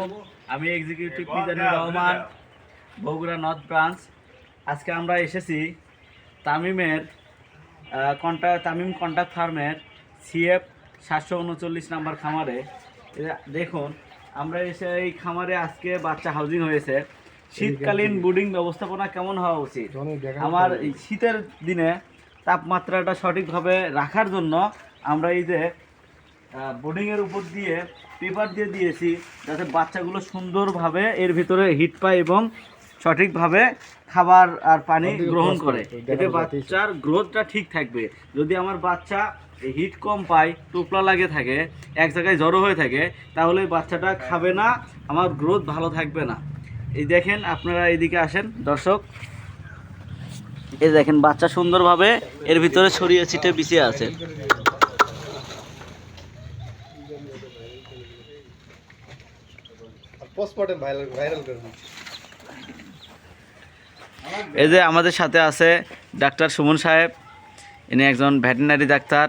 আলাইকুম, আমি executive Mizanur Rahman, Bogura north branch. আজকে আমরা এসেছি তামিম কন্ট্যাক্ট ফার্মের CF 739 নাম্বার খামারে। দেখুন, আমরা এসে এই খামারে আজকে বাচ্চা হাউজিং হয়েছে। শীতকালীন ব্রুডিং ব্যবস্থাপনা কেমন হওয়া উচিত, আমার এই শীতের দিনে তাপমাত্রাটা সঠিকভাবে রাখার জন্য আমরা এই যে বোর্ডিংয়ের উপর দিয়ে পেপার দিয়ে দিয়েছি, যাতে বাচ্চাগুলো সুন্দরভাবে এর ভিতরে হিট পায় এবং সঠিকভাবে খাবার আর পানি গ্রহণ করে। এতে বাচ্চার গ্রোথটা ঠিক থাকবে। যদি আমার বাচ্চা হিট কম পায়, টোপলা লাগে থাকে, এক জায়গায় জড়ো হয়ে থাকে, তাহলে বাচ্চাটা খাবে না, আমার গ্রোথ ভালো থাকবে না। এই দেখেন, আপনারা এইদিকে আসেন দর্শক, এই দেখেন বাচ্চা সুন্দরভাবে এর ভিতরে ছড়িয়ে ছিটে বিছিয়ে আছে। এই যে আমাদের সাথে আছে ডাক্তার সুমন সাহেব, ইনি একজন ভেটেরিনারি ডাক্তার।